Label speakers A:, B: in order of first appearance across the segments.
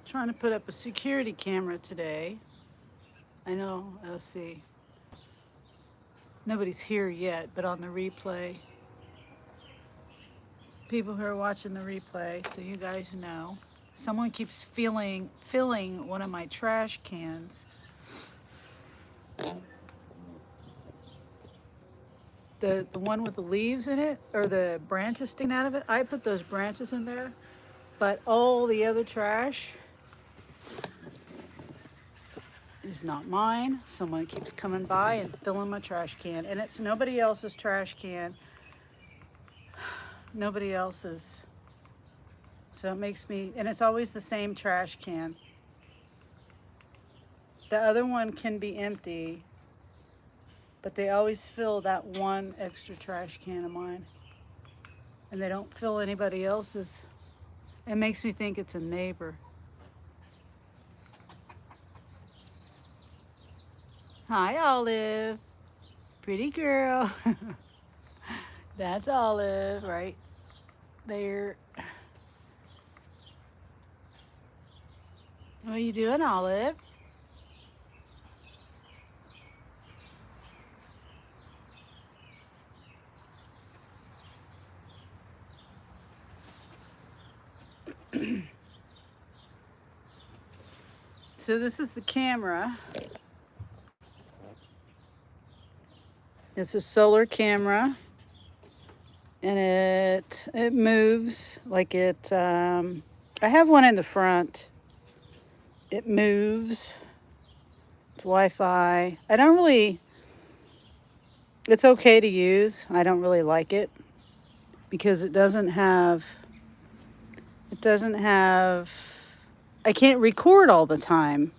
A: Trying to put up a security camera today. I know, let's see. Nobody's here yet, but on the replay, people who are watching the replay, so you guys know. Someone keeps filling one of my trash cans. The one with the leaves in it, or the branches sticking out of it. I put those branches in there, but all the other trash is not mine. Someone keeps coming by and filling my trash can, and it's nobody else's trash can. Nobody else's. So it makes me, and it's always the same trash can. The other one can be empty, but they always fill that one extra trash can of mine. And they don't fill anybody else's. It makes me think it's a neighbor. Hi, Olive. Pretty girl. That's Olive right there. What are you doing, Olive? So this is the camera. It's a solar camera, and it moves like it. I have one in the front. It moves. It's Wi-Fi. I don't really. It's okay to use. I don't really like it because it doesn't have. It doesn't have. I can't record all the time.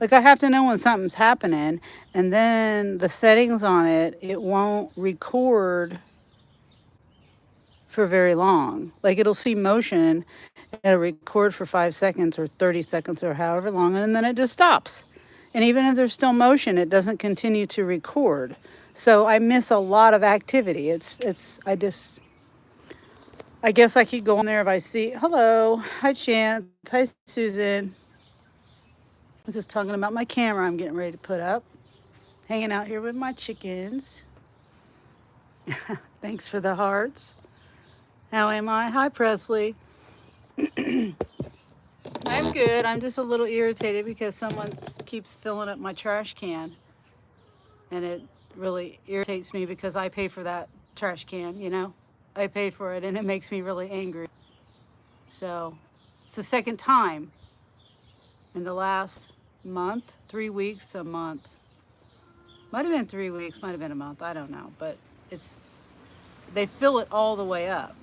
A: Like, I have to know when something's happening, and then the settings on it, it won't record for very long. Like, it'll see motion, it'll record for 5 seconds or 30 seconds or however long, and then it just stops. And even if there's still motion, it doesn't continue to record. So I miss a lot of activity. I guess I could go on there if I see, hello, hi Chance, hi Susan. I'm just talking about my camera I'm getting ready to put up. Hanging out here with my chickens. Thanks for the hearts. How am I? Hi, Presley. I'm good. I'm just a little irritated because someone keeps filling up my trash can. And it really irritates me because I pay for that trash can, you know? I pay for it and it makes me really angry. So it's the second time in the last month, 3 weeks to a month. Might have been 3 weeks, might have been a month, I don't know. But they fill it all the way up.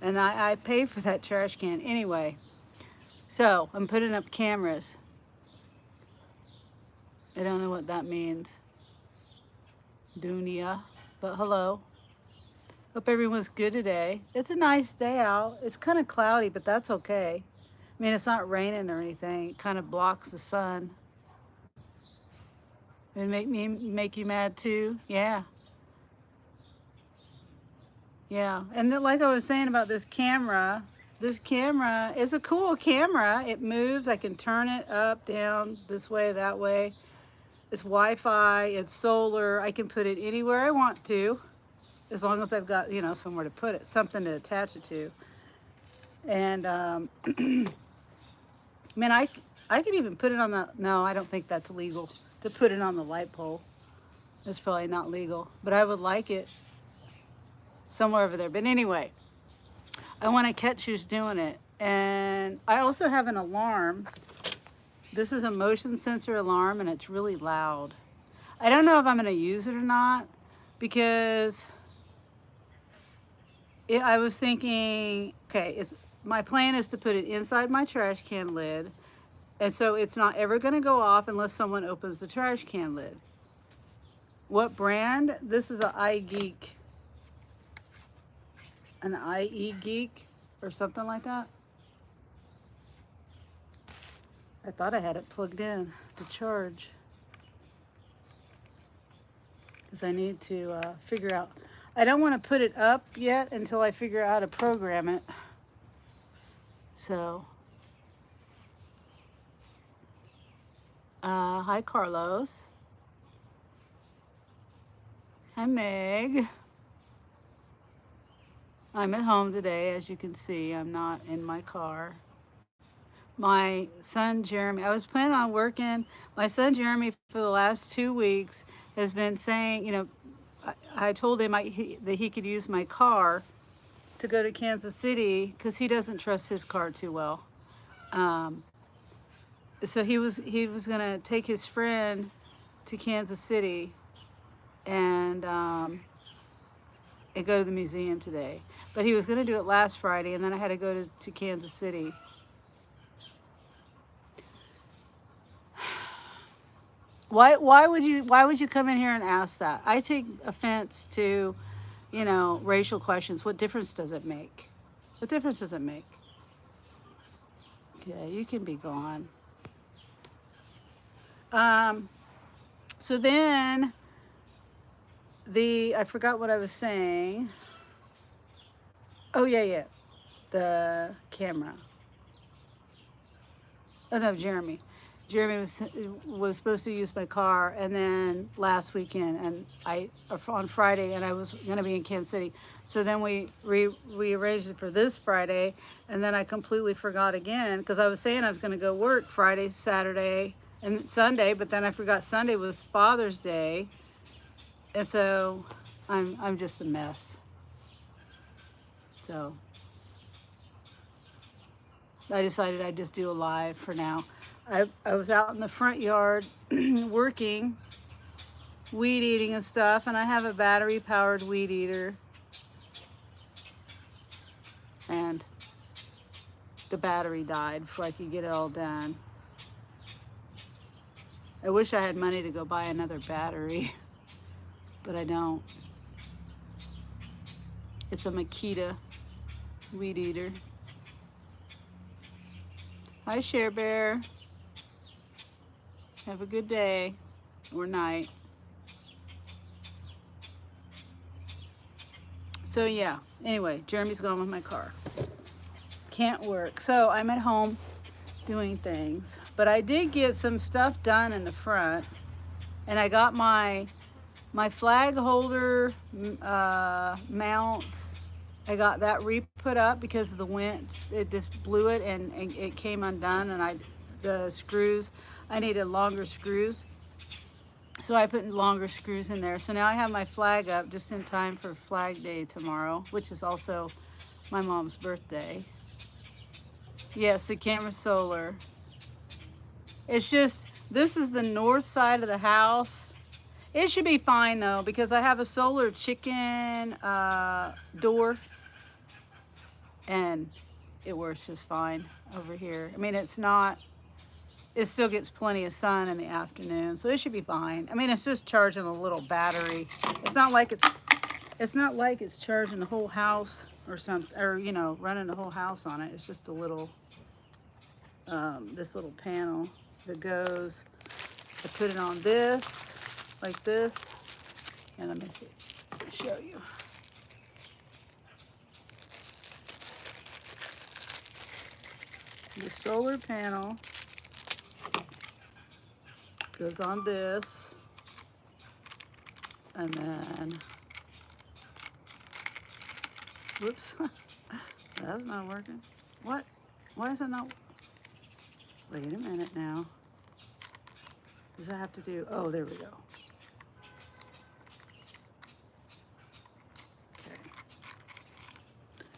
A: And I pay for that trash can anyway. So I'm putting up cameras. I don't know what that means. Dunia. But hello. Hope everyone's good today. It's a nice day out. It's kind of cloudy, but that's okay. I mean, it's not raining or anything. It kind of blocks the sun. It make you mad too? Yeah. Yeah. And then, like I was saying about this camera is a cool camera. It moves. I can turn it up, down, this way, that way. It's Wi-Fi, it's solar. I can put it anywhere I want to, as long as I've got, somewhere to put it, something to attach it to. And I mean, I could even put it on no, I don't think that's legal to put it on the light pole. It's probably not legal, but I would like it somewhere over there. But anyway, I want to catch who's doing it. And I also have an alarm. This is a motion sensor alarm, and it's really loud. I don't know if I'm going to use it or not, because I was thinking, okay, my plan is to put it inside my trash can lid, and so it's not ever going to go off unless someone opens the trash can lid. What brand? This is an iGeek. An IE Geek or something like that. I thought I had it plugged in to charge, because I need to figure out. I don't want to put it up yet until I figure out how to program it. So Hi, Carlos. Hi, Meg. I'm at home today, as you can see. I'm not in my car. My son Jeremy, I was planning on working. My son Jeremy, for the last 2 weeks, has been saying, I told him that he could use my car to go to Kansas City because he doesn't trust his car too well. Um, so he was gonna take his friend to Kansas City and go to the museum today. But he was gonna do it last Friday, and then I had to go to Kansas City. Why would you come in here and ask that? I take offense to, racial questions. What difference does it make? What difference does it make? Okay, you can be gone. So then I forgot what I was saying. Oh yeah. The camera. Oh no, Jeremy. Jeremy was supposed to use my car, and then last weekend, and on Friday, and I was gonna be in Kansas City. So then we rearranged it for this Friday, and then I completely forgot again because I was saying I was gonna go work Friday, Saturday, and Sunday, but then I forgot Sunday was Father's Day, and so I'm just a mess. So I decided I'd just do a live for now. I was out in the front yard working, weed eating and stuff, and I have a battery powered weed eater. And the battery died before I could get it all done. I wish I had money to go buy another battery, but I don't. It's a Makita weed eater. Hi, Share Bear. Have a good day or night. So yeah, anyway, Jeremy's gone with my car. Can't work. So I'm at home doing things. But I did get some stuff done in the front. And I got my flag holder mount. I got that re-put up because of the wind. It just blew it and it came undone. And the screws, I needed longer screws. So I put longer screws in there. So now I have my flag up just in time for Flag Day tomorrow, which is also my mom's birthday. Yes, the camera's solar. It's just, this is the north side of the house. It should be fine though, because I have a solar chicken door and it works just fine over here. I mean, it still gets plenty of sun in the afternoon, so it should be fine. I mean, it's just charging a little battery. It's not like it's charging the whole house or something, or running the whole house on it. It's just a little, this little panel that goes. I put it on this, like this, and let me see, show you. The solar panel goes on this, and then, whoops, that's not working. What? Why is it not? Wait a minute now. Does that have to do? Oh, there we go. Okay.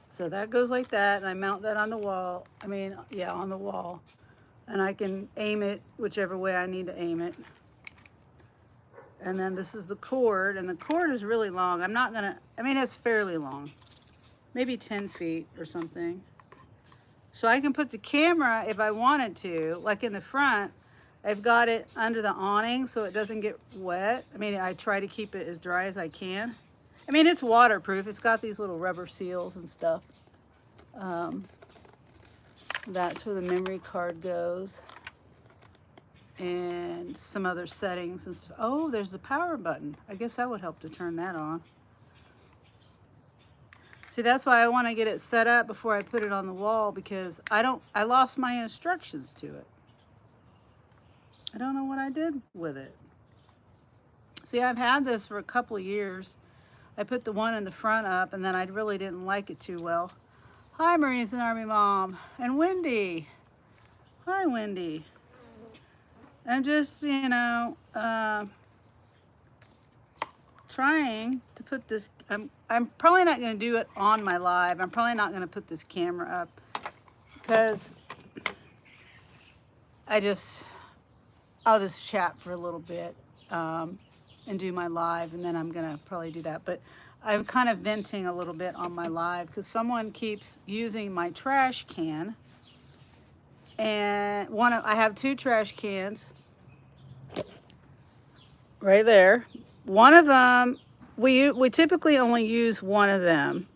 A: So that goes like that, and I mount that on the wall. I mean, yeah, on the wall. And I can aim it whichever way I need to aim it. And then this is the cord, and the cord is really long. It's fairly long. Maybe 10 feet or something. So I can put the camera, if I wanted to, like in the front, I've got it under the awning so it doesn't get wet. I mean, I try to keep it as dry as I can. I mean, it's waterproof. It's got these little rubber seals and stuff. That's where the memory card goes. And some other settings and stuff. Oh, there's the power button. I guess that would help to turn that on. See, that's why I want to get it set up before I put it on the wall, because I lost my instructions to it. I don't know what I did with it. See, I've had this for a couple of years. I put the one in the front up, and then I really didn't like it too well. Hi, Marines and Army Mom. And Wendy. Hi, Wendy. I'm just, trying to put this, I'm probably not going to do it on my live. I'm probably not going to put this camera up because I'll just chat for a little bit and do my live, and then I'm going to probably do that. But I'm kind of venting a little bit on my live because someone keeps using my trash can. And I have 2 trash cans right there. One of them, we typically only use one of them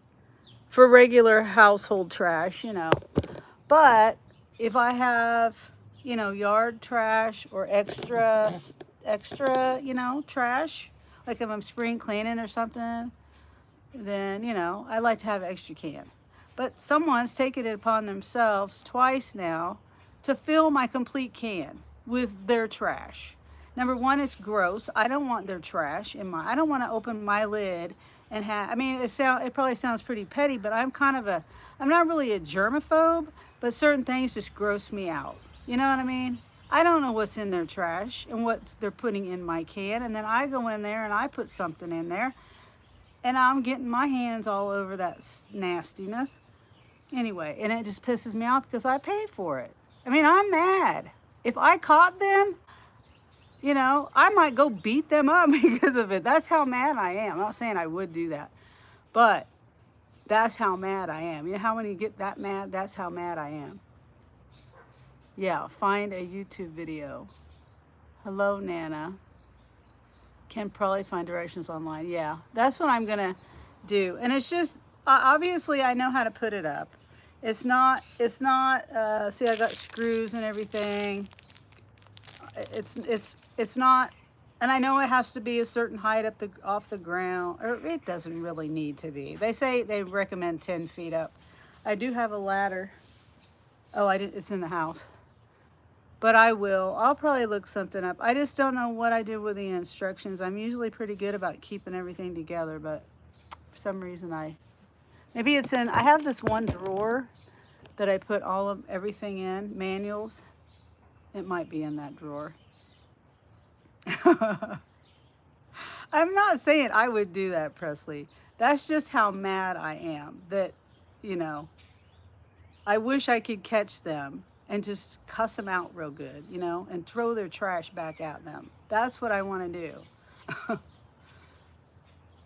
A: for regular household trash, But if I have, yard trash or extra, trash, like if I'm spring cleaning or something, then, I like to have an extra can. But someone's taken it upon themselves twice now to fill my complete can with their trash. Number one, it's gross. I don't want their trash I don't want to open my lid and it probably sounds pretty petty, but I'm not really a germaphobe, but certain things just gross me out. You know what I mean? I don't know what's in their trash and what they're putting in my can, and then I go in there and I put something in there, and I'm getting my hands all over that nastiness. Anyway, and it just pisses me off because I paid for it. I'm mad. If I caught them, I might go beat them up because of it. That's how mad I am. I'm not saying I would do that, but that's how mad I am. You know how when you get that mad, that's how mad I am. Yeah, find a YouTube video. Hello, Nana. Can probably find directions online. Yeah, that's what I'm gonna do. And it's just, obviously I know how to put it up. It's not, see, I got screws and everything. It's not, and I know it has to be a certain height off the ground, or it doesn't really need to be. They say they recommend 10 feet up. I do have a ladder. Oh, it's in the house. But I'll probably look something up. I just don't know what I did with the instructions. I'm usually pretty good about keeping everything together, but for some reason I have this one drawer that I put everything in, manuals. It might be in that drawer. I'm not saying I would do that, Presley. That's just how mad I am that, I wish I could catch them and just cuss them out real good, and throw their trash back at them. That's what I want to do.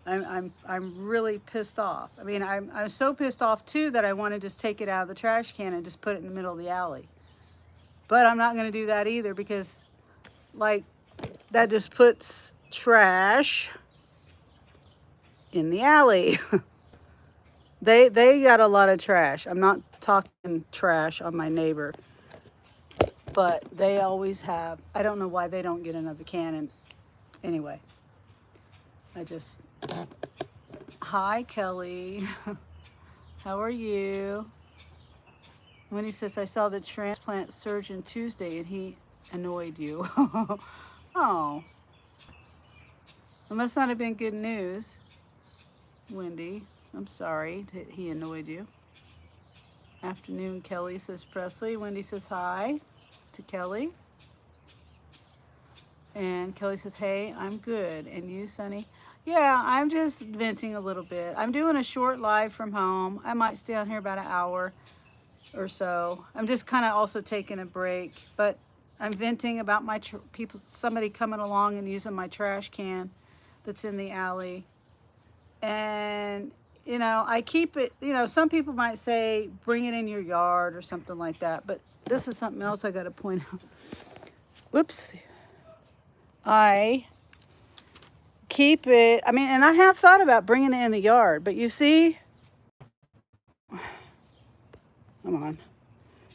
A: I'm really pissed off. I'm so pissed off too that I want to just take it out of the trash can and just put it in the middle of the alley. But I'm not going to do that either because, that just puts trash in the alley. They got a lot of trash. I'm not talking trash on my neighbor, but they always have. I don't know why they don't get another can. And anyway, hi, Kelly. How are you? Winnie says, I saw the transplant surgeon Tuesday and he annoyed you. Oh, it must not have been good news, Wendy. I'm sorry he annoyed you. Afternoon, Kelly, says Presley. Wendy says hi to Kelly. And Kelly says, hey, I'm good. And you, Sunny? Yeah, I'm just venting a little bit. I'm doing a short live from home. I might stay on here about an hour or so. I'm just kind of also taking a break, but I'm venting about somebody coming along and using my trash can that's in the alley. And, I keep it, some people might say, bring it in your yard or something like that. But this is something else I got to point out. Whoops. I keep it, and I have thought about bringing it in the yard, but you see, come on.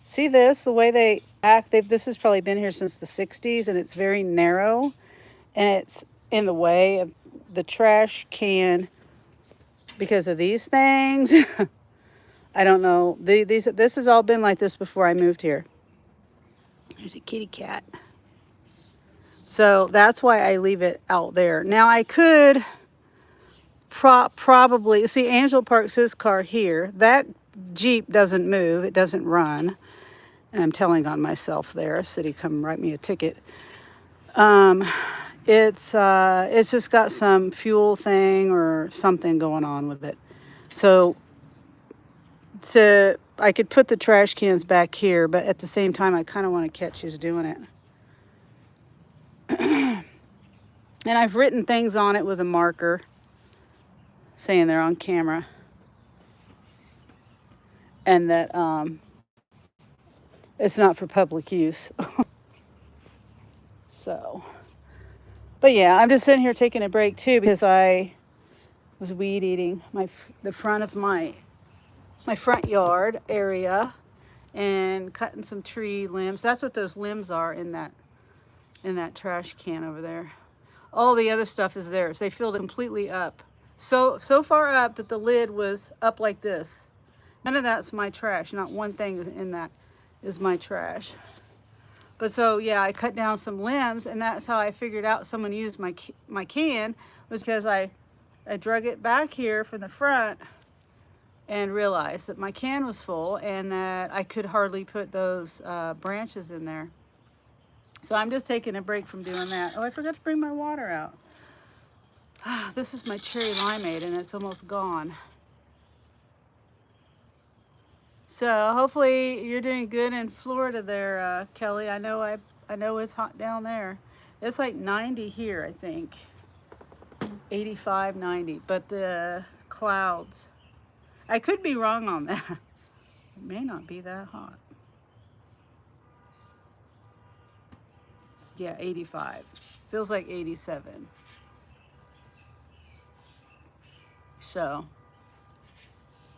A: See the way they act? This has probably been here since the 60s, and it's very narrow, and it's in the way of the trash can because of these things. I don't know. This has all been like this before I moved here. There's a kitty cat. So that's why I leave it out there. Now I could probably, see, Angel parks his car here. That Jeep doesn't move, it doesn't run. And I'm telling on myself there. City, come write me a ticket. It's just got some fuel thing or something going on with it. So I could put the trash cans back here, but at the same time, I kind of want to catch who's doing it. And I've written things on it with a marker saying they're on camera. And that it's not for public use. So, but yeah, I'm just sitting here taking a break too because I was weed eating the front of my front yard area and cutting some tree limbs. That's what those limbs are in that trash can over there. All the other stuff is theirs. They filled it completely up. So far up that the lid was up like this. None of that's my trash. Not one thing in that is my trash. But so yeah, I cut down some limbs, and that's how I figured out someone used my can, was because I drug it back here from the front and realized that my can was full and that I could hardly put those branches in there. So I'm just taking a break from doing that. Oh, I forgot to bring my water out. This is my cherry limeade, and it's almost gone. So hopefully you're doing good in Florida there, Kelly. I know it's hot down there. It's like 90 here, I think. 85, 90. But the clouds. I could be wrong on that. It may not be that hot. Yeah, 85. Feels like 87. So,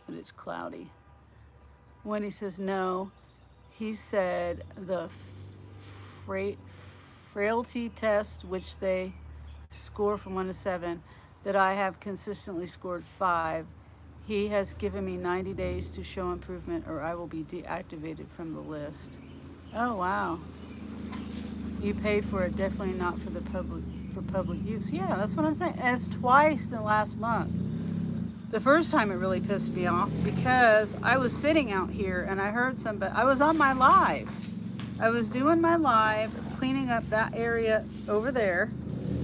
A: but it's cloudy. Wendy says no. He said the frailty test, which they score from 1 to 7, that I have consistently scored 5. He has given me 90 days to show improvement or I will be deactivated from the list. Oh, wow. You pay for it, definitely not for public use. Yeah, that's what I'm saying. And it's twice in the last month. The first time it really pissed me off because I was sitting out here and I heard somebody, I was on my live. I was doing my live, cleaning up that area over there.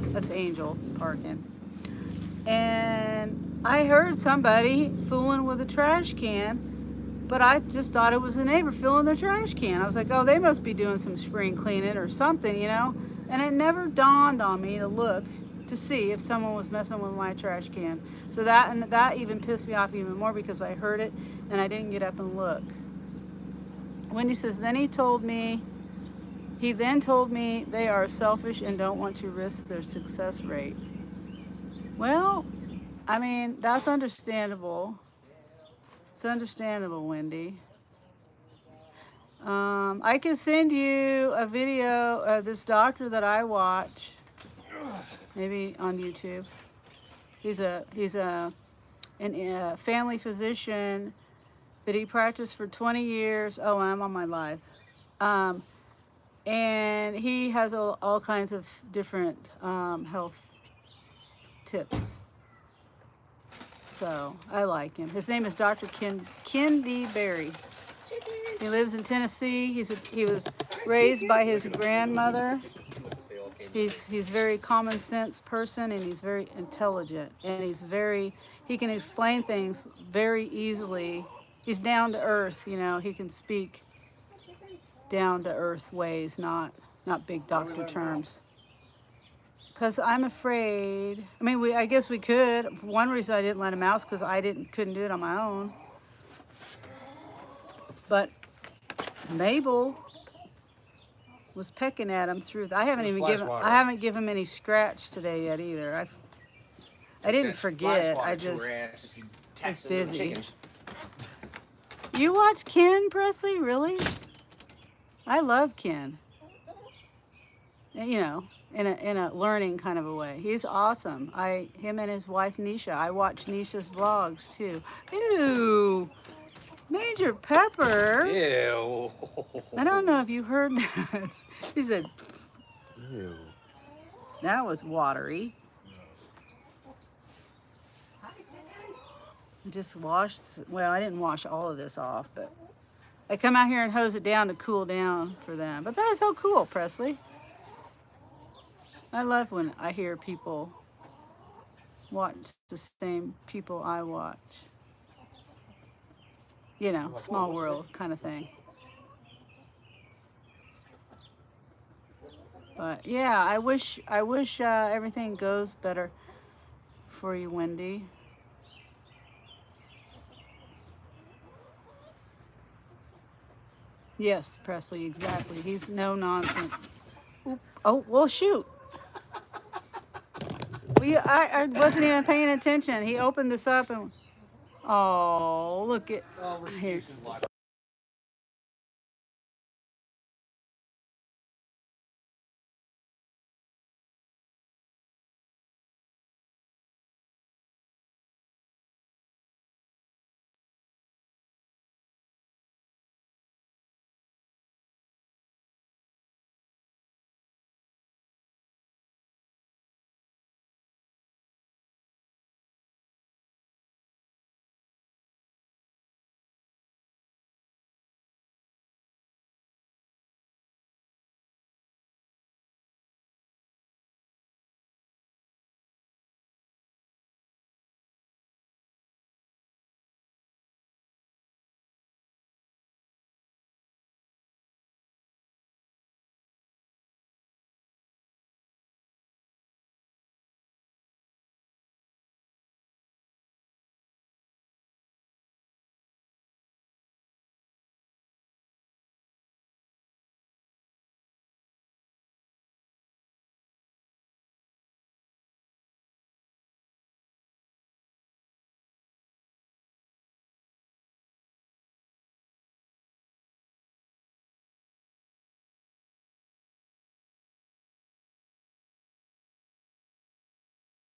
A: That's Angel parking. And I heard somebody fooling with a trash can, but I just thought it was a neighbor filling their trash can. I was like, oh, they must be doing some spring cleaning or something, you know? And it never dawned on me to look to see if someone was messing with my trash can. So that even pissed me off even more because I heard it and I didn't get up and look. Wendy says, then he then told me they are selfish and don't want to risk their success rate. Well, I mean, that's understandable. It's understandable, Wendy. I can send you a video of this doctor that I watch, maybe on YouTube. He's a family physician that he practiced for 20 years. Oh, I'm on my live. And he has all kinds of different health tips. So I like him. His name is Dr. Kendi Berry. He lives in Tennessee. He was raised by his grandmother. He's very common sense person, and he's very intelligent, and he can explain things very easily. He's down to earth, you know. He can speak down to earth ways, not big doctor terms. Because I'm afraid, I mean, I guess we could. One reason I didn't let him out is because I couldn't do it on my own. But Mabel was pecking at him through. I haven't given him any scratch today yet either. I didn't forget. I just was busy. You watch Ken Presley, really? I love Ken. You know, in a learning kind of a way. He's awesome. Him and his wife Nisha. I watch Nisha's vlogs too. Ew. Major Pepper.
B: Ew.
A: I don't know if you heard that. He said,
B: Ew.
A: That was watery. Just washed, well, I didn't wash all of this off, but I come out here and hose it down to cool down for them. But that is so cool, Presley. I love when I hear people watch the same people I watch. You know, small world kind of thing. But yeah, I wish everything goes better for you, Wendy. Yes, Presley, exactly. He's no nonsense. Oop. Oh, well, shoot. I wasn't even paying attention. He opened this up and, oh, look at, here.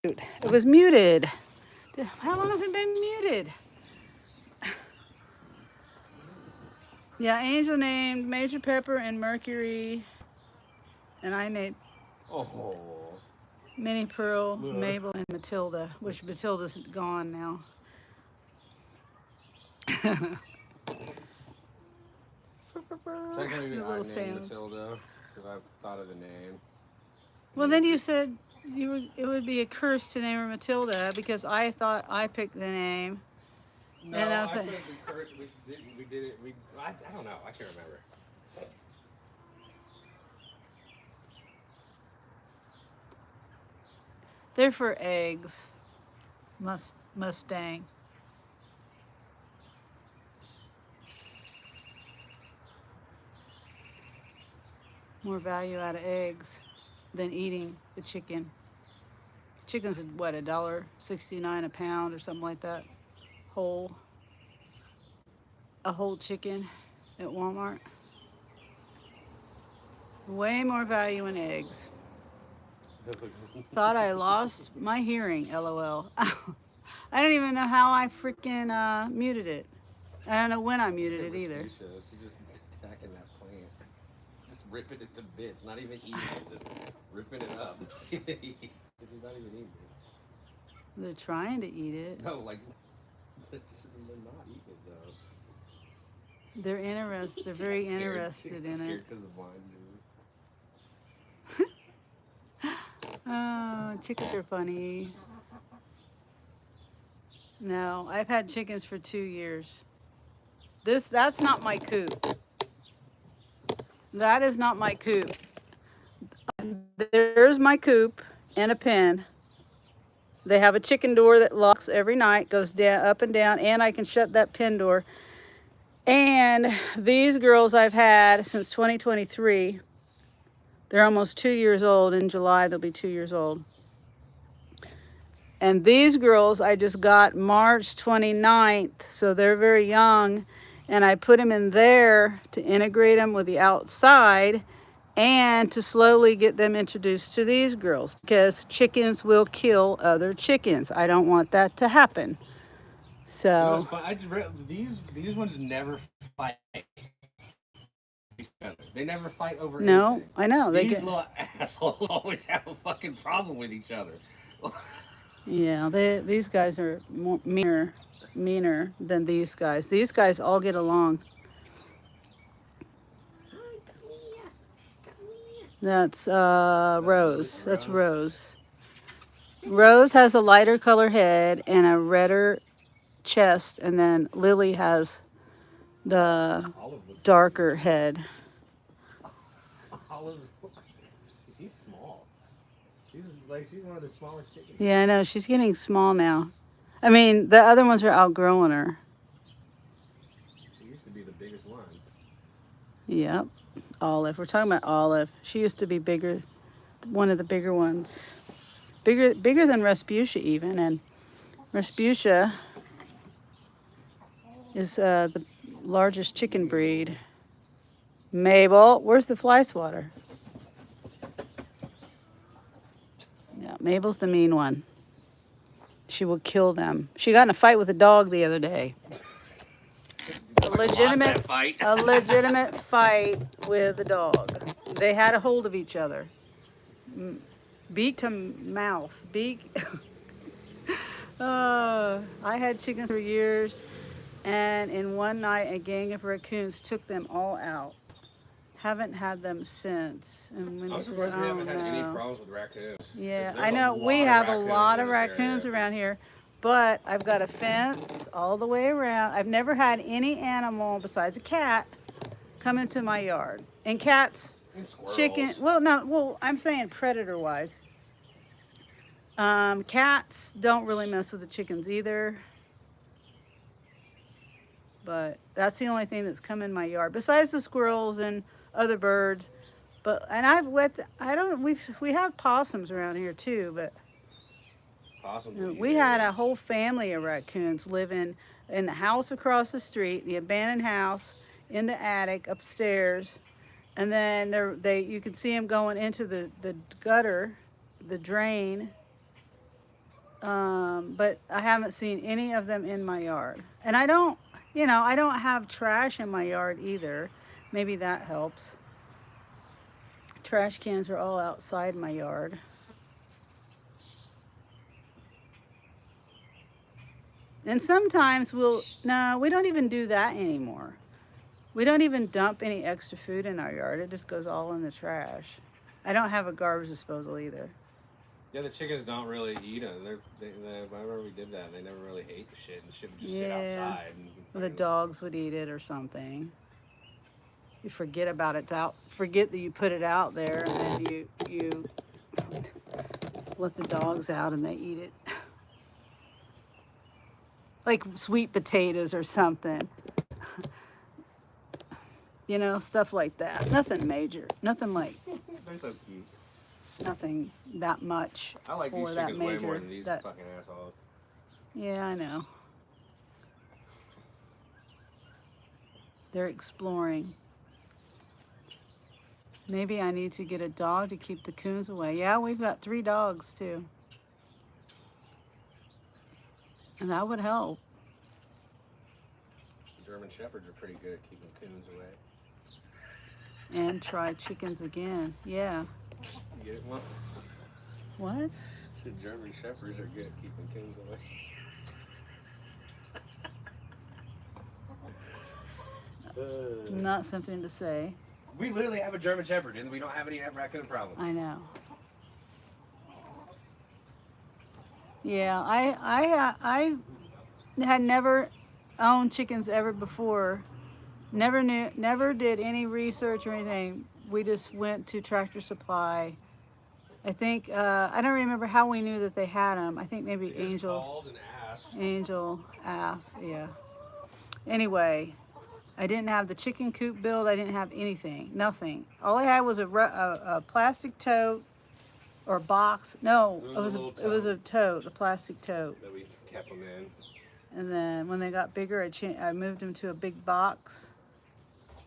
A: It was muted. How long has it been muted? Yeah, Angel named Major Pepper and Mercury, and I made Minnie Pearl, Mabel, and Matilda, which Matilda's gone now.
B: Technically,
A: The
B: I
A: little
B: named
A: sounds.
B: Matilda because I thought of the name.
A: Well, then you said it would be a curse to name her Matilda because I thought I picked the name.
B: No,
A: And I
B: I
A: was like,
B: couldn't be cursed. We did it. I don't know. I can't remember.
A: they're for eggs. Mustang. More value out of eggs than eating the chicken. Chicken's what, $1.69 a pound or something like that. Whole. A whole chicken at Walmart. Way more value in eggs. Thought I lost my hearing, LOL. I don't even know how I freaking muted it. I don't know when I muted it either.
B: She's just attacking that plant. Just ripping it to bits. Not even eating it. Just ripping it up. She's not even eating it.
A: They're trying to eat it.
B: No, like, they're not eating it, though.
A: They're interested. They're very interested in it.
B: Because of wine,
A: Oh, chickens are funny. No, I've had chickens for 2 years. That's not my coop. That is not my coop. There's my coop and a pen. They have a chicken door that locks every night, goes down, up and down, and I can shut that pen door. And these girls I've had since 2023. They're almost 2 years old. In July, they'll be 2 years old. And these girls I just got March 29th, so they're very young. And I put them in there to integrate them with the outside and to slowly get them introduced to these girls because chickens will kill other chickens. I don't want that to happen. So
B: I just these ones never fight. other. They never fight over
A: No,
B: anything.
A: I know. They
B: These
A: get,
B: little assholes always have a fucking problem with each other.
A: yeah, these guys are meaner than these guys. These guys all get along.
B: Hi, come here. Come here.
A: That's
B: Lily
A: Rose.
B: and
A: That's
B: Rose.
A: Rose. Rose has a lighter color head and a redder chest, and then Lily has the
B: Olive looks
A: darker head.
B: Olive's she's small. She's one of the smallest chickens.
A: Yeah, I know. She's getting small now. I mean, the other ones are outgrowing her.
B: She used to be the biggest one.
A: Yep. Olive. We're talking about Olive. She used to be bigger, one of the bigger ones. Bigger than Respucia even. And Respucia is the largest chicken breed. Mabel, where's the fly swatter? Yeah, Mabel's the mean one. She will kill them. She got in a fight with a dog the other day. A legitimate
B: fight.
A: a legitimate fight with a dog. They had a hold of each other. Beak to mouth. Beak. I had chickens for years, and in one night a gang of raccoons took them all out. Haven't had them since. And when
B: I'm
A: he says,
B: surprised we
A: "Oh,
B: haven't had any
A: no."
B: problems with raccoons. 'Cause
A: Yeah,
B: there's
A: I
B: a
A: know we
B: lot of
A: have a
B: raccoons
A: lot
B: in
A: of
B: this
A: raccoons
B: area.
A: around here, but I've got a fence all the way around. I've never had any animal besides a cat come into my yard. And cats,
B: And squirrels.
A: chicken, well, no, well, I'm saying predator wise. Cats don't really mess with the chickens either. But that's the only thing that's come in my yard besides the squirrels and other birds. But and I don't we have possums around here too, but
B: Possums will eat
A: we had a
B: eggs.
A: whole family of raccoons living in the house across the street, the abandoned house, in the attic upstairs, and then you could see them going into the gutter, the drain. But I haven't seen any of them in my yard, and I don't have trash in my yard either. Maybe that helps. Trash cans are all outside my yard. And sometimes no, we don't even do that anymore. We don't even dump any extra food in our yard. It just goes all in the trash. I don't have a garbage disposal either.
B: Yeah, the chickens don't really eat them. Whenever we did that, they never really ate the shit. The shit would just sit
A: Yeah.
B: outside.
A: The dogs would eat it or something. You forget about it. Forget that you put it out there, and then you let the dogs out and they eat it. Like sweet potatoes or something. Stuff like that. Nothing major. Nothing like,
B: They're so cute.
A: nothing that much.
B: I like
A: or
B: these
A: that
B: chickens way more
A: major,
B: than these
A: that-
B: fucking assholes.
A: Yeah, I know. They're exploring. Maybe I need to get a dog to keep the coons away. Yeah, we've got 3 dogs too. And that would help.
B: German shepherds are pretty good at keeping coons away.
A: And try chickens again. Yeah.
B: You get one?
A: What?
B: So German shepherds are good at keeping coons away.
A: Not something to say.
B: We literally have a German shepherd, and we don't have any raccoon problem.
A: I know. Yeah, I had never owned chickens ever before. Never did any research or anything. We just went to Tractor Supply. I think I don't remember how we knew that they had them. I think maybe
B: We just called and asked.
A: Angel asked. Yeah. Anyway, I didn't have the chicken coop build. I didn't have anything. Nothing. All I had was a plastic tote or box. No,
B: It was a little
A: tote, a plastic tote.
B: that we kept them in.
A: And then when they got bigger, I moved them to a big box.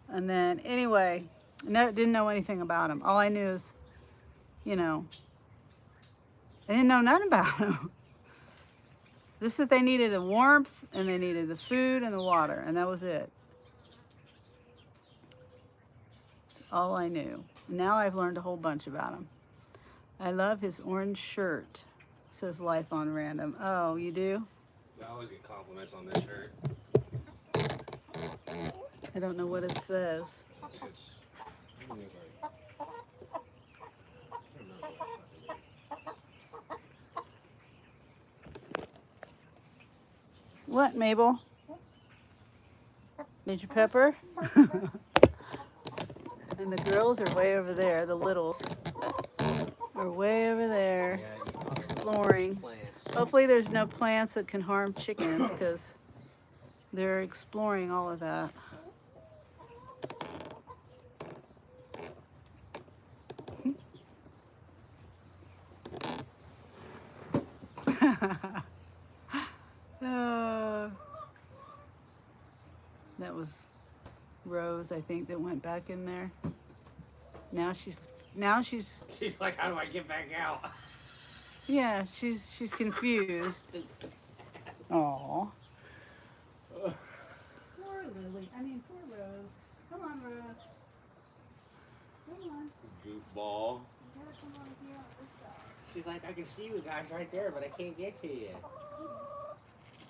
A: And then anyway, didn't know anything about them. All I knew is, I didn't know nothing about them. Just that they needed the warmth and they needed the food and the water, and that was it. all I knew. Now I've learned a whole bunch about him. I love his orange shirt, says Life on Random. Oh, you do?
B: I always get compliments on this shirt.
A: I don't know what it says.
B: It's, I don't know what the fuck it is.
A: What, Mabel? Major Pepper? And the girls are way over there. The littles are way over there exploring. Hopefully there's no plants that can harm chickens because they're exploring all of that. That was Rose, I think, that went back in there. Now she's
B: She's like, how do I get back out?
A: yeah, she's confused. Aw. Poor Lily. Poor Rose. Come on, Rose. Come on.
B: Goofball.
A: You gotta come on here on this side.
B: She's like, I can see you guys right there, but I can't get to you.
A: It's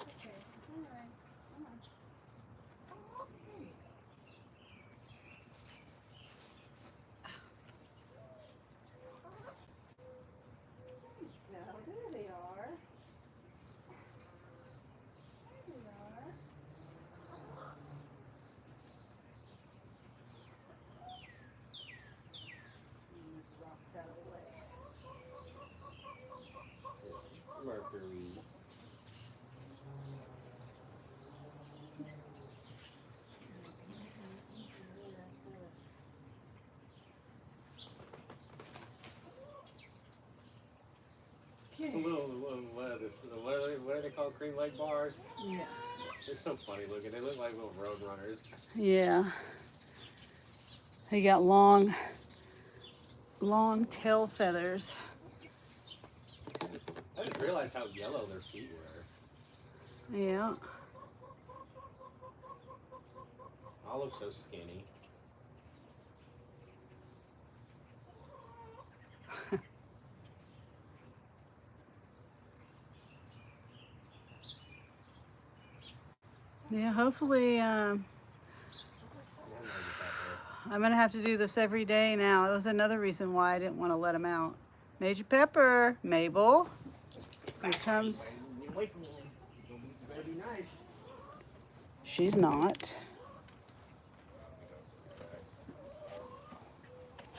A: okay. It's all right. Come on. Hey. There they are. There they are. Move the rocks out of the way.
B: Mercury.
A: Okay.
B: What are they called? Cream Lake bars?
A: Yeah.
B: They're so funny looking. They look like little road runners.
A: Yeah. They got long tail feathers.
B: I didn't realize how yellow their feet were.
A: Yeah.
B: All look so skinny.
A: Yeah, hopefully I'm going to have to do this every day now. That was another reason why I didn't want to let him out. Major Pepper, Mabel. Here comes.
B: Get away from me. You better be nice.
A: She's not.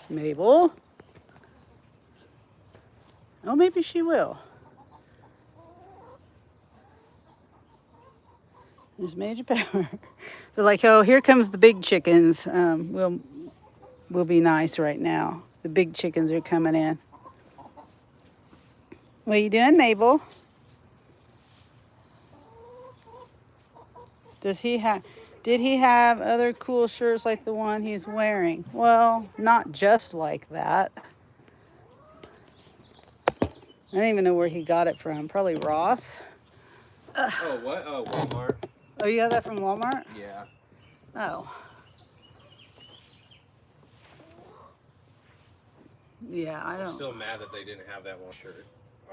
A: Mabel. Oh, maybe she will. There's Major Pepper. They're like, oh, here comes the big chickens. We'll be nice right now. The big chickens are coming in. What are you doing, Mabel? Did he have other cool shirts like the one he's wearing? Well, not just like that. I don't even know where he got it from. Probably Ross.
B: Oh, what? Oh, Walmart.
A: Oh, you got that from Walmart?
B: Yeah.
A: Oh. Yeah, I
B: I'm
A: don't.
B: still mad that they didn't have that one shirt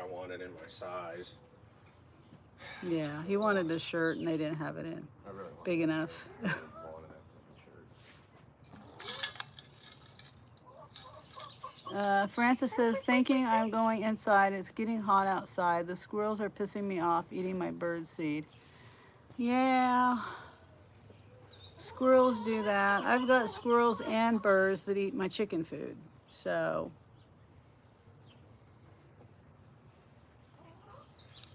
B: I wanted in my size.
A: Yeah, he wanted a shirt and they didn't have it in
B: I really wanted
A: big enough.
B: I really wanted that fucking shirt.
A: Francis says, thinking I'm going inside. It's getting hot outside. The squirrels are pissing me off eating my bird seed. Yeah, squirrels do that. I've got squirrels and birds that eat my chicken food. So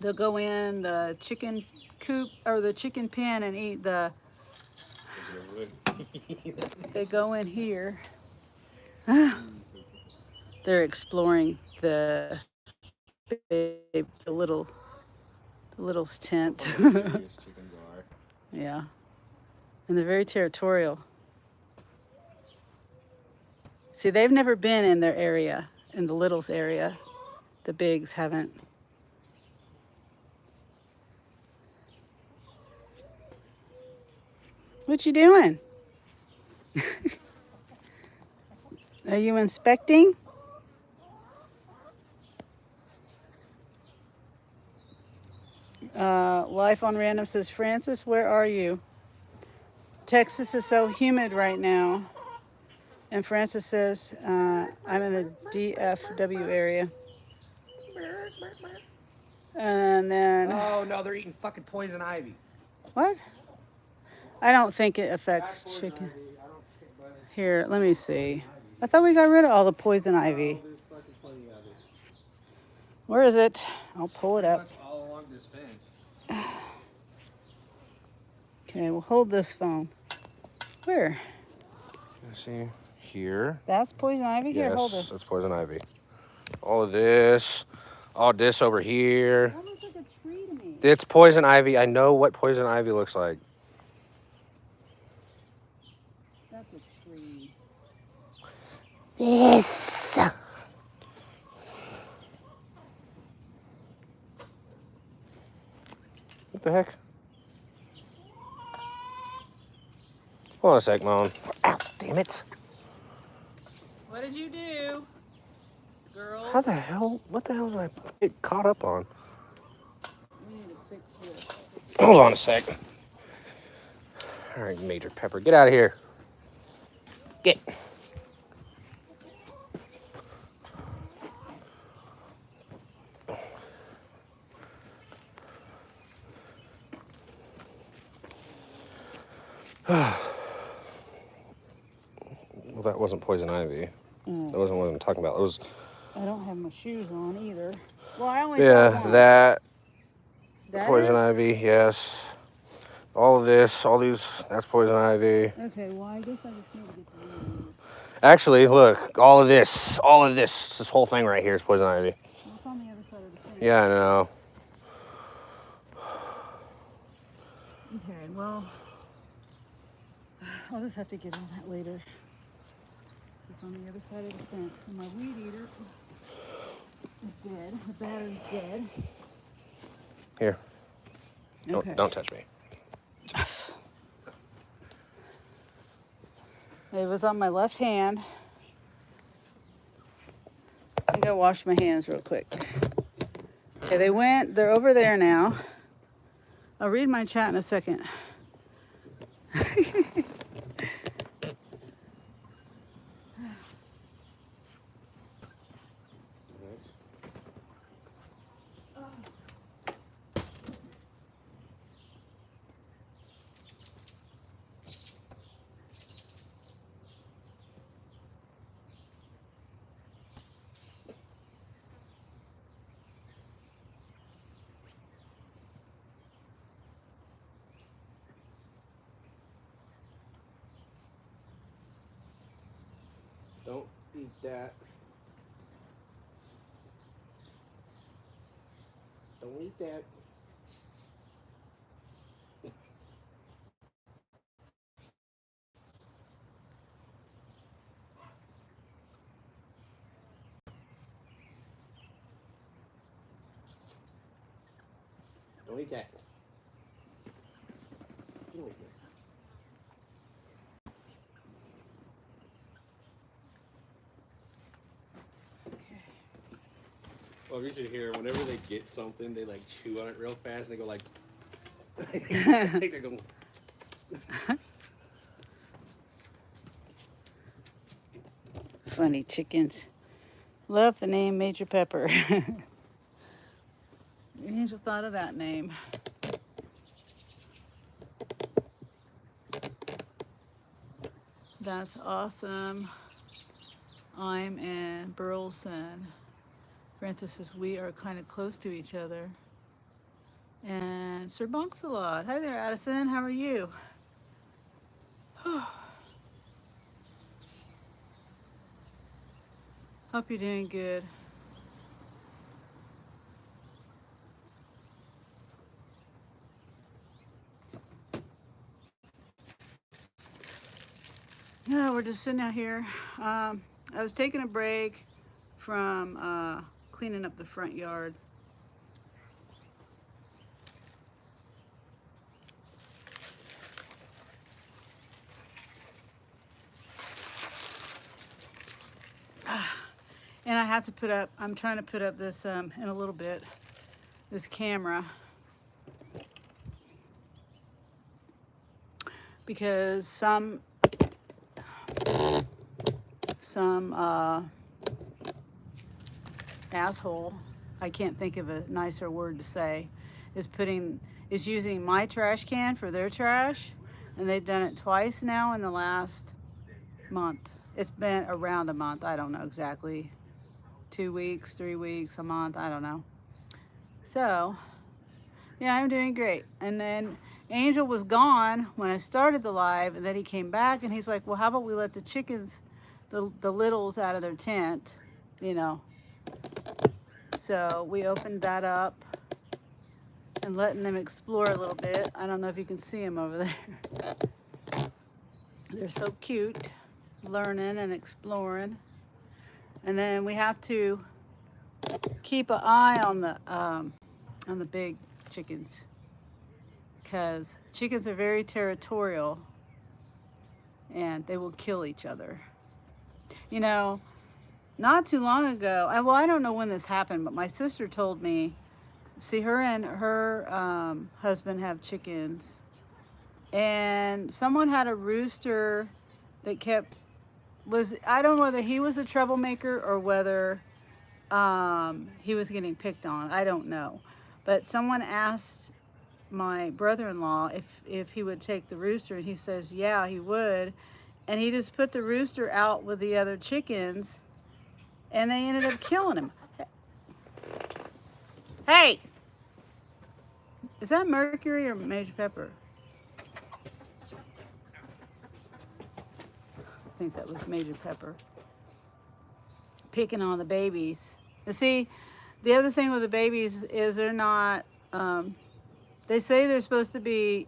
A: they'll go in the chicken coop or the chicken pen and eat the, they go in here. They're exploring the little's tent. Yeah. And they're very territorial. See, they've never been in their area, in the little's area. The bigs haven't. What you doing? Are you inspecting? Life on Random says, Francis, where are you? Texas is so humid right now. And Francis says, I'm in the DFW area. And then,
B: Oh no, they're eating fucking poison ivy.
A: what? I don't think it affects chicken. Here, let me see. I thought we got rid of all the poison ivy.
B: There's fucking plenty of it.
A: Where is it? I'll pull it
B: Pretty
A: up.
B: much all along this fence.
A: Okay, we'll hold this phone. Where?
C: Let's see here.
A: That's poison ivy? Here, hold
C: Yes,
A: it.
C: that's poison ivy. All this over here.
A: That looks like a tree to me.
C: It's poison ivy. I know what poison ivy looks like.
A: That's a tree.
C: Yes. What the heck? Hold on a sec, Mom. Ow, damn it.
A: What did you do, girls?
C: How the hell? What the hell did I get caught up on?
A: We need to fix this.
C: Hold on a sec. All right, Major Pepper, get out of here. Get. Well, that wasn't poison ivy. That wasn't what I'm talking about. It was,
A: I don't have my shoes on either. Well, I only
C: yeah,
A: saw one.
C: that
A: That
C: poison
A: is?
C: ivy, yes. All of this, all these, that's poison ivy.
A: Okay, well, I guess I just need to get the room.
C: Actually, look, all of this whole thing right here is poison ivy.
A: Well, it's on the other side of the fence.
C: Yeah, I know.
A: Okay, well, I'll just have to get on that later. It's on the other side of the fence. And my weed eater is dead. The battery's dead.
C: Here,
A: Okay.
C: don't touch me.
A: It was on my left hand. I gotta wash my hands real quick. Okay, they're over there now. I'll read my chat in a second.
C: Don't eat that. Don't eat that. Don't eat that. Get away from it.
B: Well, you should hear whenever they get something, they like chew on it real fast. And they go like, I think they're going.
A: Funny chickens. Love the name Major Pepper. Angel thought of that name. That's awesome. I'm in Burleson. Francis says we are kind of close to each other. And Sir Bonks-a-lot. Hi there, Addison. How are you? Hope you're doing good. Yeah, we're just sitting out here. I was taking a break from cleaning up the front yard. have to put up, I'm trying to put up this in a little bit, this camera. Because some asshole, I can't think of a nicer word to say, is using my trash can for their trash, and they've done it twice now in the last month. It's been around a month. I don't know exactly. 2 weeks, 3 weeks, a month. I don't know. So, yeah, I'm doing great. And then Angel was gone when I started the live, and then he came back, and he's like, well, how about we let the chickens, the littles out of their tent, you know. So we opened that up and letting them explore a little bit. I don't know if you can see them over there. They're so cute, learning and exploring. And then we have to keep an eye on the big chickens, because chickens are very territorial and they will kill each other. You know, not too long ago, I don't know when this happened, but my sister told me, see, her and her husband have chickens, and someone had a rooster that I don't know whether he was a troublemaker or whether he was getting picked on. I don't know. But someone asked my brother-in-law if he would take the rooster, and he says, yeah, he would. And he just put the rooster out with the other chickens, and they ended up killing him. Hey! Is that Mercury or Major Pepper? I think that was Major Pepper. Picking on the babies. You see, the other thing with the babies is they're not, they say they're supposed to be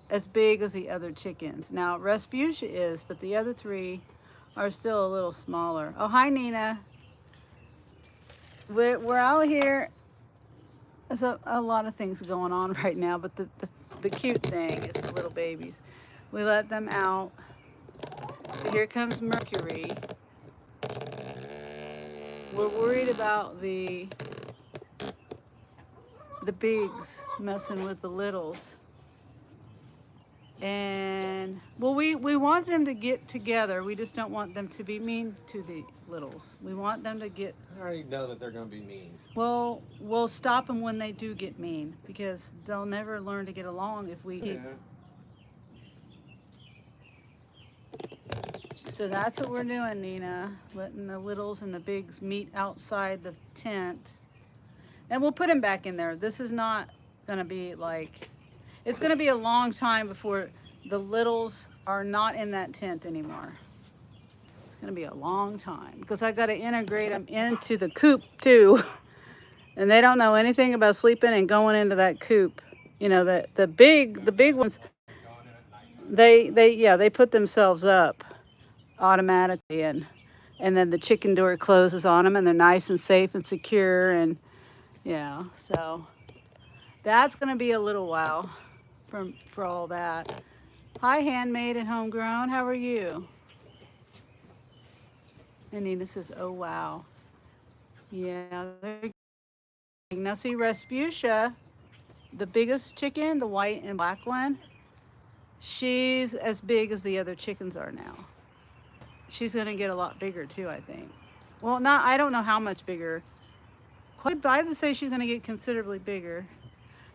A: as big as the other chickens. Now, Rasputia is, but the other three are still a little smaller. Oh, hi, Nina. We're out here. There's a lot of things going on right now, but the cute thing is the little babies. We let them out. So here comes Mercury. We're worried about the bigs messing with the littles. And, well, we want them to get together. We just don't want them to be mean to the littles. We want them to get...
B: I already know that they're going to be mean.
A: Well, we'll stop them when they do get mean, because they'll never learn to get along if we...
B: Yeah.
A: So that's what we're doing, Nina. Letting the littles and the bigs meet outside the tent. And we'll put them back in there. This is not going to be like... It's going to be a long time before the littles are not in that tent anymore. It's going to be a long time, because I got to integrate them into the coop too. And they don't know anything about sleeping and going into that coop. You know, the big ones, they put themselves up automatically, and then the chicken door closes on them, and they're nice and safe and secure, and yeah, so that's going to be a little while for all that. Hi, Handmade and Homegrown. How are you? And Nina says, oh, wow. Yeah. Now, see, Rasputia, the biggest chicken, the white and black one, she's as big as the other chickens are now. She's going to get a lot bigger, too, I think. Well, I don't know how much bigger. I would say she's going to get considerably bigger.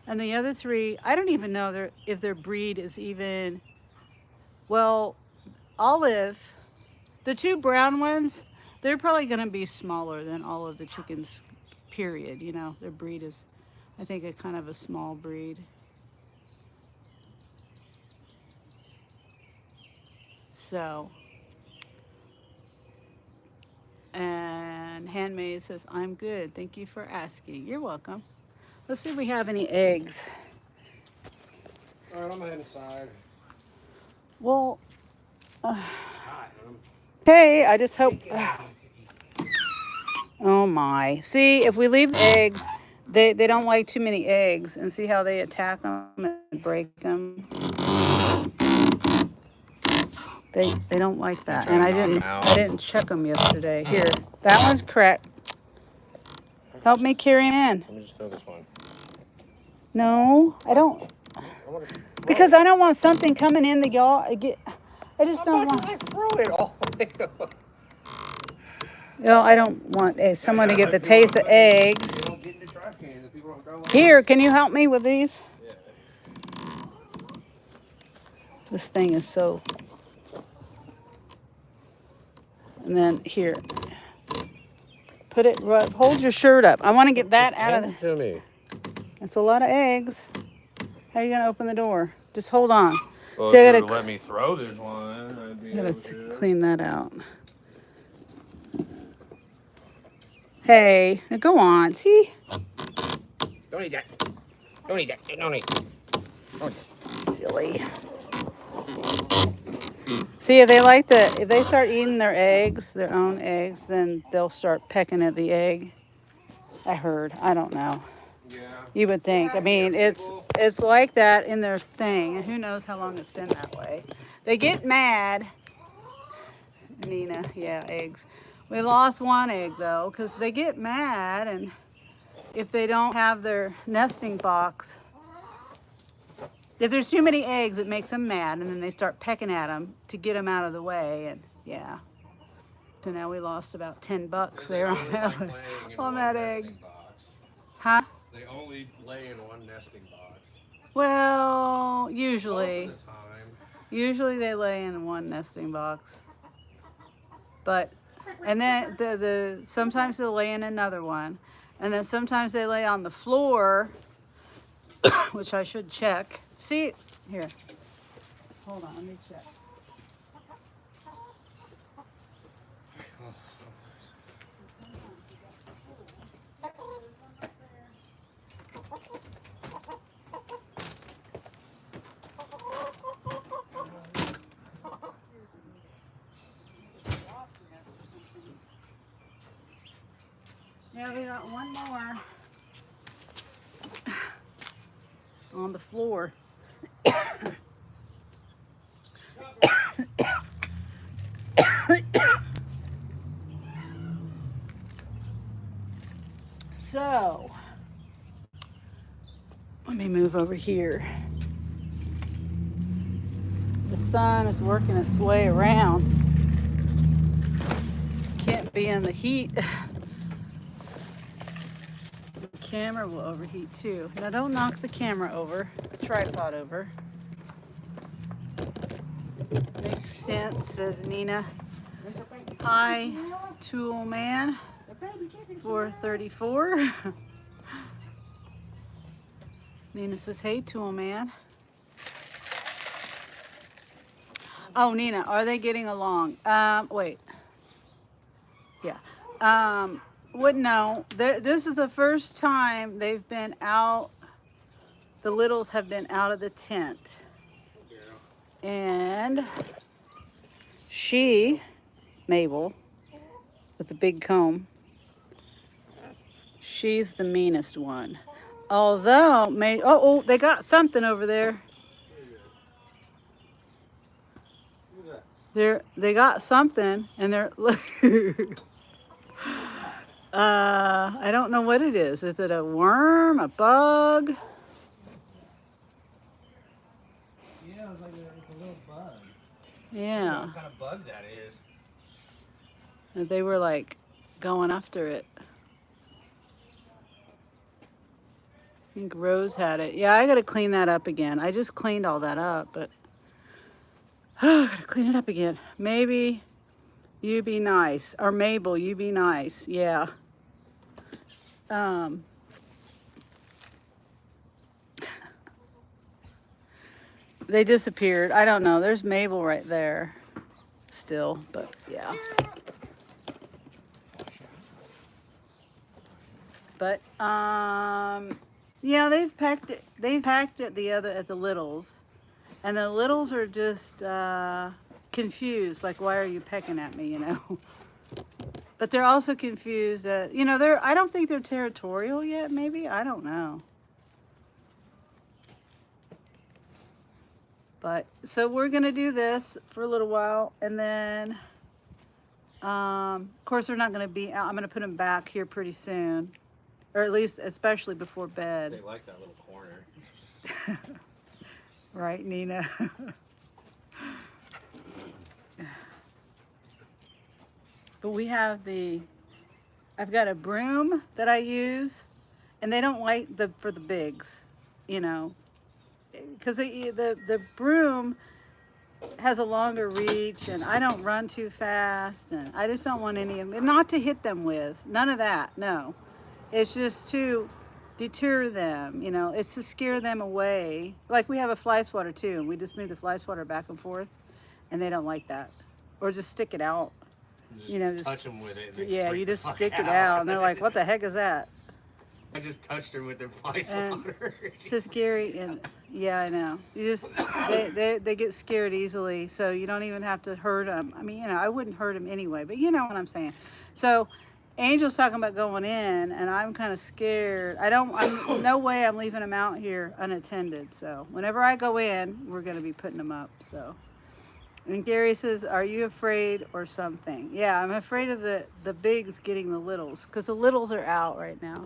A: And the other three, I don't even know if their breed is even, well, Olive, the two brown ones, they're probably going to be smaller than all of the chickens, period. You know, their breed is, I think, a kind of a small breed. So, and Handmaid says, I'm good. Thank you for asking. You're welcome. Let's see if we have any eggs.
B: All right, I'm heading inside.
A: Well, hey, I just hope... oh my. See, if we leave the eggs, they don't like too many eggs. And see how they attack them and break them? They don't like that. And I didn't check them yesterday. Here, that one's cracked. Help me carry him in.
C: Let me just throw this one.
A: No, I don't.
C: I want to
A: Because I don't want something coming in the yard. I just don't
C: I'm about
A: want.
C: to like throw it all the way up.
A: No, I don't want someone to get the taste of eggs.
C: They don't get in the trash cans and people don't throw them.
A: Here, can you help me with these?
C: Yeah.
A: This thing is so. And then here, put it. Hold your shirt up. I want to get that out of
C: Hand
A: the.
C: it to me.
A: That's a lot of eggs. How are you gonna open the door? Just hold on.
C: Well,
A: See, I
C: if you
A: gotta,
C: would let me throw this one, I'd be
A: gotta
C: able to.
A: clean that out. Hey, now go on. See,
C: Don't eat that. Don't eat that. Don't eat. Don't eat.
A: silly. See, if they start eating their eggs, their own eggs, then they'll start pecking at the egg. I heard. I don't know.
C: Yeah.
A: You would think. I mean, it's like that in their thing, and who knows how long it's been that way. They get mad. Nina, yeah, eggs. We lost one egg though, because they get mad, and if they don't have their nesting box, if there's too many eggs, it makes them mad, and then they start pecking at them to get them out of the way, and yeah. So now we lost about $10 there on that egg. Huh?
C: They only lay in one nesting box.
A: Well, usually.
C: Most of the time.
A: Usually they lay in one nesting box. But, and then sometimes they'll lay in another one. And then sometimes they lay on the floor, which I should check. See, here. Hold on, let me check. Yeah, we got one more on the floor. So, let me move over here. The sun is working its way around. Can't be in the heat. The camera will overheat too. Now don't knock the camera over, the tripod over. Makes sense, says Nina. Hi, Tool Man 434. Nina says, hey, Tool Man. Oh, Nina, are they getting along? Wait. Yeah. Wouldn't know. This is the first time they've been out. The littles have been out of the tent. And Mabel, with the big comb, she's the meanest one. Although, they got something over there. They got something, and they're. I don't know what it is. Is it a worm, a bug?
C: Yeah, it's a little bug.
A: Yeah.
C: What kind of bug that is?
A: And they were like going after it. I think Rose had it. Yeah, I gotta clean that up again. I just cleaned all that up, but I gotta clean it up again. Maybe you be nice, or Mabel, you be nice. Yeah. They disappeared. I don't know. There's Mabel right there still, but yeah. But yeah, they've packed it. They've packed it at the littles, and the littles are just confused. Like, why are you pecking at me? You know. But they're also confused that I don't think they're territorial yet. Maybe, I don't know. But so we're gonna do this for a little while, and then of course they're not gonna be out. I'm gonna put them back here pretty soon. or at least especially before
B: They
A: bed.
B: like that little corner.
A: Right, Nina? But we have I've got a broom that I use, and they don't like for the bigs, you know, because the broom has a longer reach, and I don't run too fast, and I just don't want any of them, not to hit them with, none of that, no. It's just to deter them, you know, it's to scare them away. Like we have a fly swatter too, and we just move the fly swatter back and forth, and they don't like that. Or just stick it out.
B: Just
A: You know, just
B: touch them with it. And they
A: yeah,
B: freak
A: you
B: the
A: just
B: fuck
A: stick it out, and they're like, "What the heck is that?"
B: I just touched her with their fly
A: And
B: swatter.
A: it's just scary, and yeah, I know. You just they get scared easily, so you don't even have to hurt them. I mean, you know, I wouldn't hurt them anyway, but you know what I'm saying. So, Angel's talking about going in, and I'm kind of scared. I'm no way I'm leaving them out here unattended. So whenever I go in, we're gonna be putting them up. So. And Gary says, "Are you afraid or something?" Yeah, I'm afraid of the bigs getting the littles, because the littles are out right now.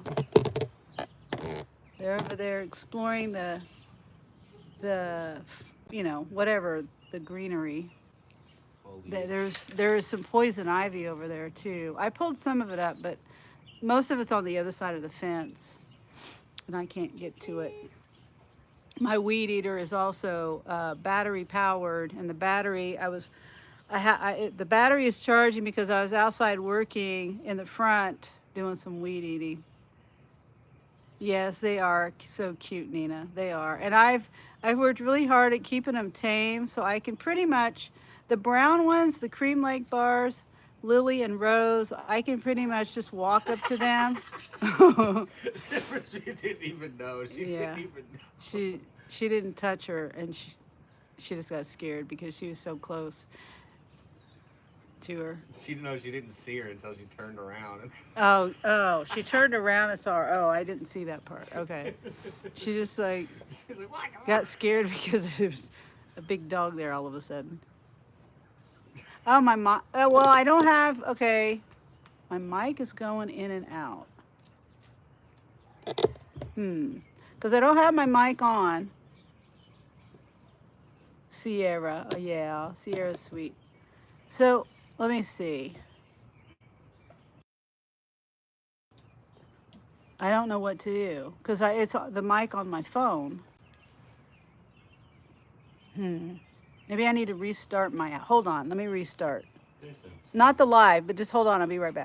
A: They're over there exploring the you know, whatever, the greenery. There is some poison ivy over there too. I pulled some of it up, but most of it's on the other side of the fence, and I can't get to it. My weed eater is also battery powered, and the battery the battery is charging because I was outside working in the front doing some weed eating. Yes, they are so cute, Nina. They are. And I've worked really hard at keeping them tame, so I can pretty much, the brown ones, the cream lake bars, Lily and Rose, I can pretty much just walk up to them.
B: She didn't even know. She
A: Yeah.
B: didn't even know.
A: She didn't touch her, and she just got scared because she was so close to her.
B: She didn't know. She didn't see her until she turned around.
A: Oh, she turned around and saw her. Oh, I didn't see that part. Okay. She just like
B: She's like, "What?"
A: got scared because there was a big dog there all of a sudden. Oh, my mic. Well, I don't have. Okay, my mic is going in and out. Because I don't have my mic on. Sierra. Oh, yeah, Sierra's sweet. So let me see. I don't know what to do because it's the mic on my phone. Maybe I need to restart my. Hold on, let me restart. Not the live, but just hold on. I'll be right back.